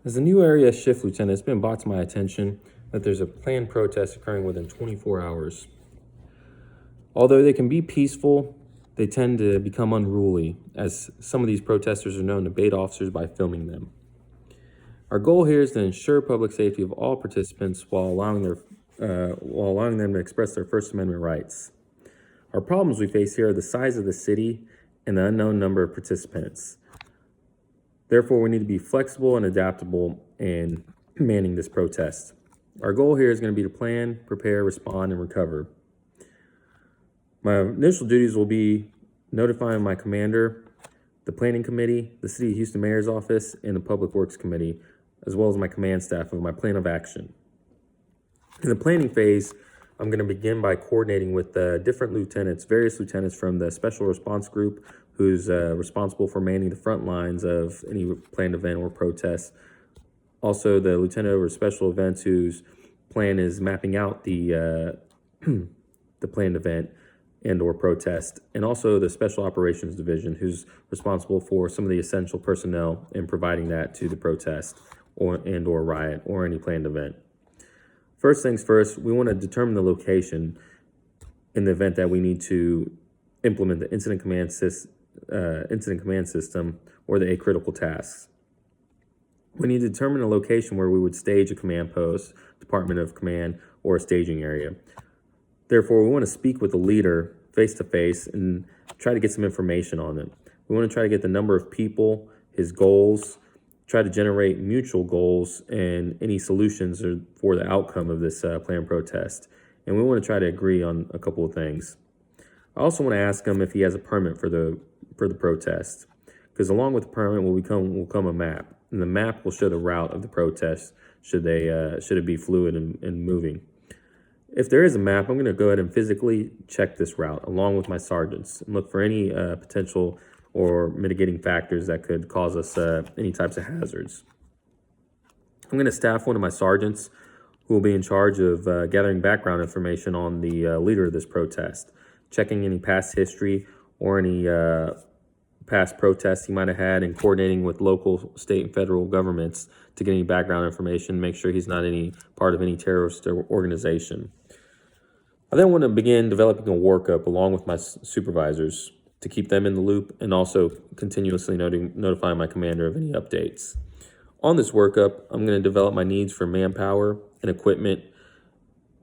As a new area shift lieutenant, it's been brought to my attention that there's a planned protest occurring within 24 hours. Although they can be peaceful, they tend to become unruly, as some of these protesters are known to bait officers by filming them. Our goal here is to ensure public safety of all participants while allowing them to express their First Amendment rights. Our problems we face here are the size of the city and the unknown number of participants. Therefore, we need to be flexible and adaptable in manning this protest. Our goal here is going to be to plan, prepare, respond, and recover. My initial duties will be notifying my commander, the planning committee, the City of Houston Mayor's Office, and the Public Works Committee, as well as my command staff of my plan of action. In the planning phase, I'm going to begin by coordinating with various lieutenants from the Special Response Group, who's responsible for manning the front lines of any planned event or protest. Also, the lieutenant over special events, whose plan is mapping out the planned event and or protest, and also the Special Operations Division, who's responsible for some of the essential personnel in providing that to the protest or riot or any planned event. First things first, we want to determine the location in the event that we need to implement the incident command system or the critical tasks. We need to determine a location where we would stage a command post, department of command, or a staging area. Therefore, we want to speak with the leader face to face and try to get some information on them. We want to try to get the number of people, his goals, try to generate mutual goals and any solutions for the outcome of this planned protest. And we want to try to agree on a couple of things. I also want to ask him if he has a permit for the protest, because along with the permit will come a map, and the map will show the route of the protest should it be fluid and moving. If there is a map, I'm going to go ahead and physically check this route along with my sergeants and look for any potential or mitigating factors that could cause us any types of hazards. I'm going to staff one of my sergeants who will be in charge of gathering background information on the leader of this protest, checking any past history or any past protests he might have had, and coordinating with local, state, and federal governments to get any background information, make sure he's not any part of any terrorist organization. I then want to begin developing a workup along with my supervisors to keep them in the loop, and also continuously notifying my commander of any updates. On this workup, I'm going to develop my needs for manpower and equipment.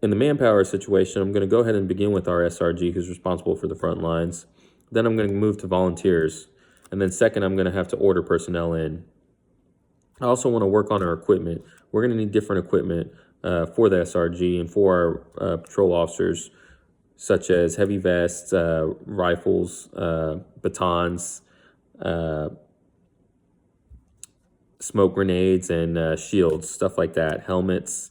In the manpower situation, I'm going to go ahead and begin with our SRG, who's responsible for the front lines. Then I'm going to move to volunteers. And then second, I'm going to have to order personnel in. I also want to work on our equipment. We're going to need different equipment for the SRG and for our patrol officers, such as heavy vests, rifles, batons, smoke grenades, and shields, stuff like that, helmets.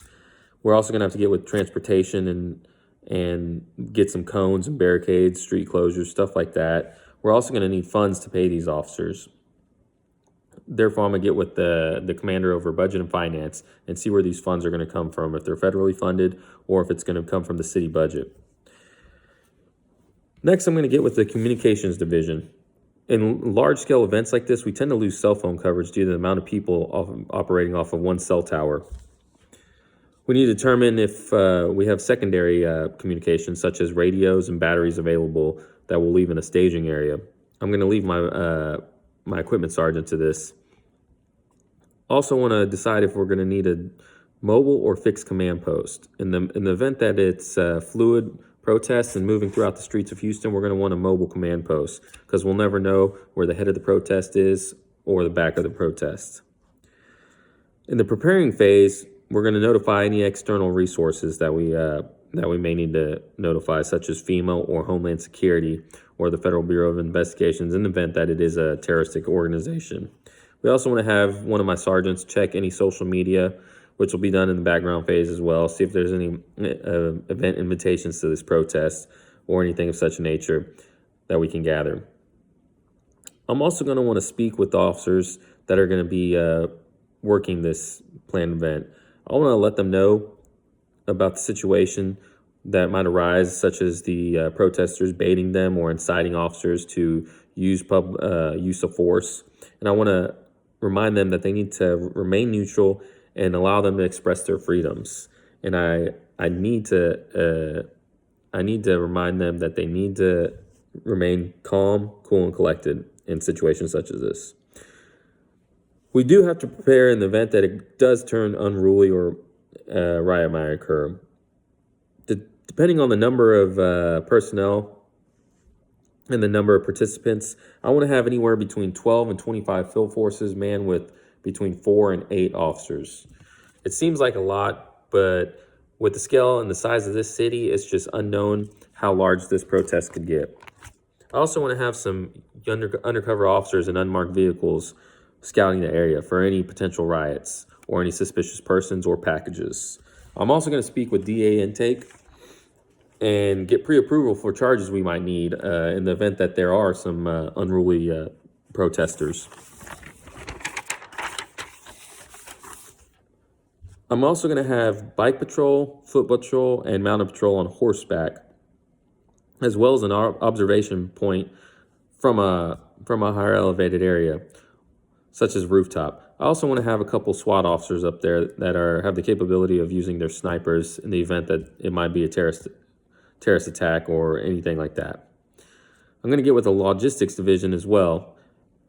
We're also going to have to get with transportation and get some cones and barricades, street closures, stuff like that. We're also going to need funds to pay these officers. Therefore, I'm going to get with the commander over budget and finance and see where these funds are going to come from, if they're federally funded or if it's going to come from the city budget. Next, I'm going to get with the communications division. In large-scale events like this, we tend to lose cell phone coverage due to the amount of people operating off of one cell tower. We need to determine if we have secondary communications, such as radios and batteries available that we'll leave in a staging area. I'm going to leave my equipment sergeant to this. Also want to decide if we're going to need a mobile or fixed command post. In the event that it's fluid protests and moving throughout the streets of Houston, we're going to want a mobile command post, because we'll never know where the head of the protest is or the back of the protest. In the preparing phase, we're going to notify any external resources that we may need to notify, such as FEMA or Homeland Security or the Federal Bureau of Investigations, in the event that it is a terroristic organization. We also want to have one of my sergeants check any social media, which will be done in the background phase as well, see if there's any event invitations to this protest or anything of such nature that we can gather. I'm also going to want to speak with officers that are going to be working this planned event. I want to let them know about the situation that might arise, such as the protesters baiting them or inciting officers to use of force. And I want to remind them that they need to remain neutral and allow them to express their freedoms. And I need to remind them that they need to remain calm, cool, and collected in situations such as this. We do have to prepare in the event that it does turn unruly or riot might occur. Depending on the number of personnel and the number of participants, I want to have anywhere between 12 and 25 field forces manned with between 4 and 8 officers. It seems like a lot, but with the scale and the size of this city, it's just unknown how large this protest could get. I also want to have some undercover officers in unmarked vehicles scouting the area for any potential riots or any suspicious persons or packages. I'm also going to speak with DA intake and get pre-approval for charges we might need in the event that there are some unruly protesters. I'm also going to have bike patrol, foot patrol, and mounted patrol on horseback, as well as an observation point from a higher elevated area, such as rooftop. I also want to have a couple SWAT officers up there that have the capability of using their snipers in the event that it might be a terrorist attack or anything like that. I'm going to get with the logistics division as well.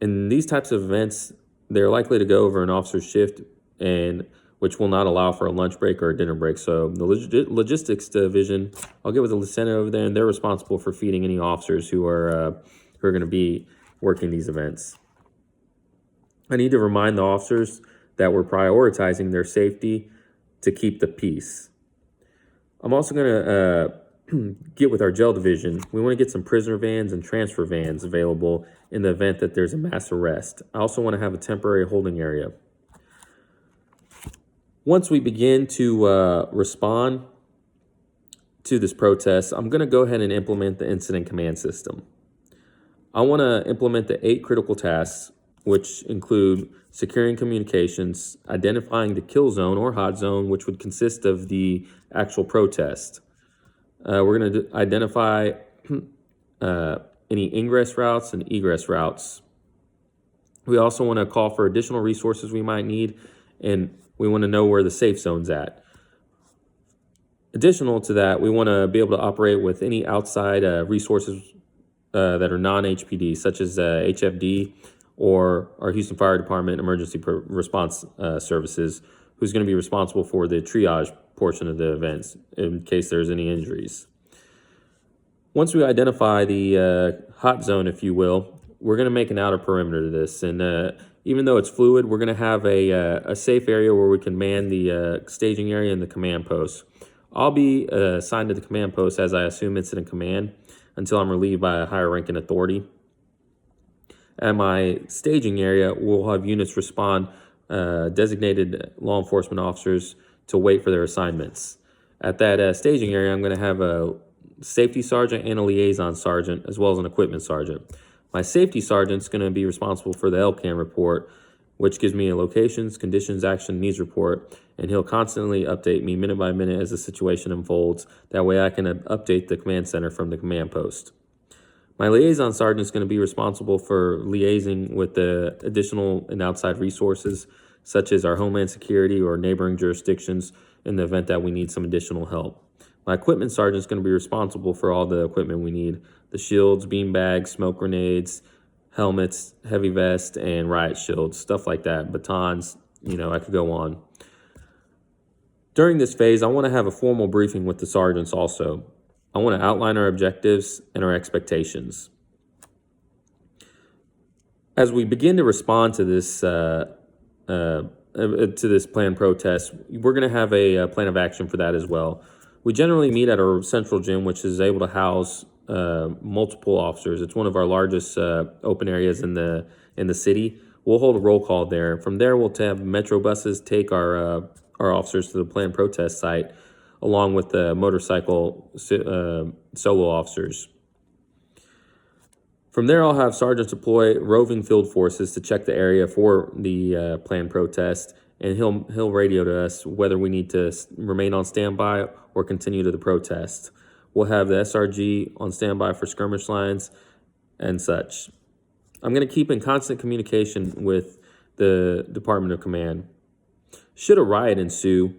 In these types of events, they're likely to go over an officer's shift, and which will not allow for a lunch break or a dinner break. So the logistics division, I'll get with the lieutenant over there, and they're responsible for feeding any officers who are going to be working these events. I need to remind the officers that we're prioritizing their safety to keep the peace. I'm also going to get with our jail division. We want to get some prisoner vans and transfer vans available in the event that there's a mass arrest. I also want to have a temporary holding area. Once we begin to respond to this protest, I'm going to go ahead and implement the incident command system. I want to implement the 8 critical tasks, which include securing communications, identifying the kill zone or hot zone, which would consist of the actual protest. We're going to identify any ingress routes and egress routes. We also want to call for additional resources we might need, and we want to know where the safe zone's at. Additional to that, we want to be able to operate with any outside resources that are non-HPD, such as HFD or our Houston Fire Department Emergency Response Services, who's going to be responsible for the triage portion of the events in case there's any injuries. Once we identify the hot zone, if you will, we're going to make an outer perimeter to this. And even though it's fluid, we're going to have a safe area where we can man the staging area and the command post. I'll be assigned to the command post as I assume incident command until I'm relieved by a higher ranking authority. At my staging area, we'll have units respond, designated law enforcement officers to wait for their assignments. At that staging area, I'm going to have a safety sergeant and a liaison sergeant, as well as an equipment sergeant. My safety sergeant's going to be responsible for the LCAN report, which gives me a locations, conditions, action, needs report, and he'll constantly update me minute by minute as the situation unfolds. That way I can update the command center from the command post. My liaison sergeant is going to be responsible for liaising with the additional and outside resources, such as our Homeland Security or neighboring jurisdictions in the event that we need some additional help. My equipment sergeant is going to be responsible for all the equipment we need: the shields, bean bags, smoke grenades, helmets, heavy vest, and riot shields, stuff like that, batons, I could go on. During this phase, I want to have a formal briefing with the sergeants also. I want to outline our objectives and our expectations. As we begin to respond to this planned protest, we're going to have a plan of action for that as well. We generally meet at our central gym, which is able to house multiple officers. It's one of our largest open areas in the city. We'll hold a roll call there. From there, we'll have metro buses take our officers to the planned protest site, along with the motorcycle solo officers. From there, I'll have sergeants deploy roving field forces to check the area for the planned protest, and he'll radio to us whether we need to remain on standby or continue to the protest. We'll have the SRG on standby for skirmish lines and such. I'm going to keep in constant communication with the Department of Command. Should a riot ensue,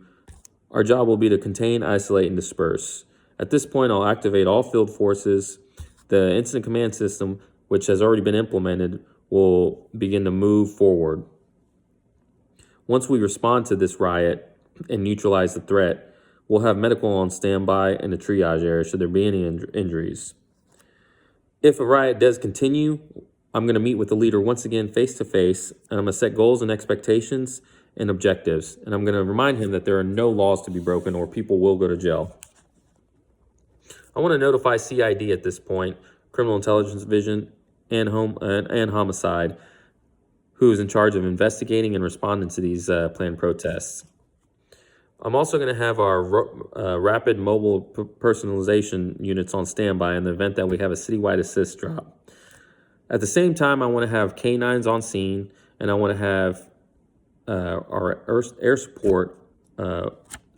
our job will be to contain, isolate, and disperse. At this point, I'll activate all field forces. The incident command system, which has already been implemented, will begin to move forward. Once we respond to this riot and neutralize the threat, we'll have medical on standby in the triage area should there be any injuries. If a riot does continue, I'm going to meet with the leader once again face to face, and I'm going to set goals and expectations and objectives. And I'm going to remind him that there are no laws to be broken or people will go to jail. I want to notify CID at this point, Criminal Intelligence Division and Homicide, who is in charge of investigating and responding to these planned protests. I'm also going to have our rapid mobile personalization units on standby in the event that we have a citywide assist drop. At the same time, I want to have canines on scene, and I want to have our air support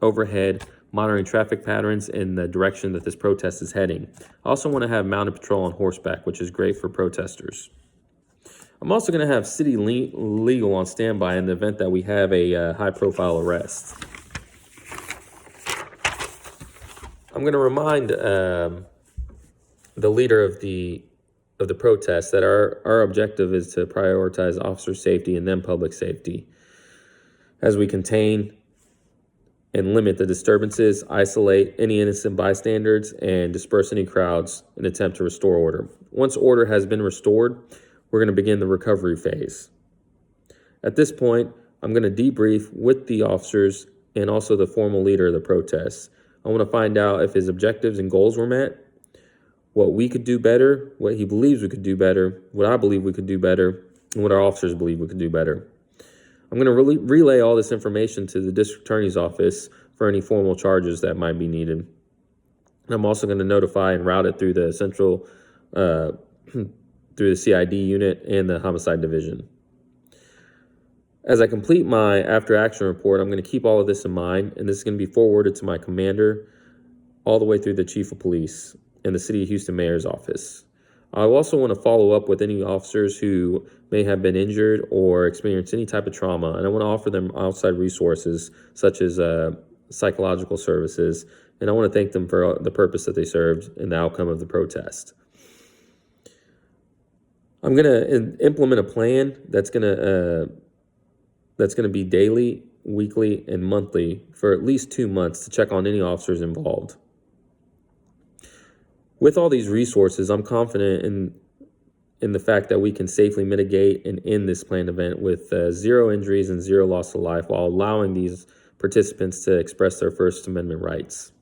overhead monitoring traffic patterns in the direction that this protest is heading. I also want to have mounted patrol on horseback, which is great for protesters. I'm also going to have city legal on standby in the event that we have a high-profile arrest. I'm going to remind the leader of the protest that our objective is to prioritize officer safety and then public safety as we contain and limit the disturbances, isolate any innocent bystanders, and disperse any crowds in an attempt to restore order. Once order has been restored, we're going to begin the recovery phase. At this point, I'm going to debrief with the officers and also the formal leader of the protests. I want to find out if his objectives and goals were met, what we could do better, what he believes we could do better, what I believe we could do better, and what our officers believe we could do better. I'm going to relay all this information to the district attorney's office for any formal charges that might be needed. And I'm also going to notify and route it through the central, through the CID unit and the homicide division. As I complete my after action report, I'm going to keep all of this in mind, and this is going to be forwarded to my commander all the way through the chief of police and the city of Houston mayor's office. I also want to follow up with any officers who may have been injured or experienced any type of trauma, and I want to offer them outside resources such as psychological services, and I want to thank them for the purpose that they served in the outcome of the protest. I'm going to implement a plan that's going to be daily, weekly, and monthly for at least 2 months to check on any officers involved. With all these resources, I'm confident in the fact that we can safely mitigate and end this planned event with 0 injuries and 0 loss of life while allowing these participants to express their First Amendment rights.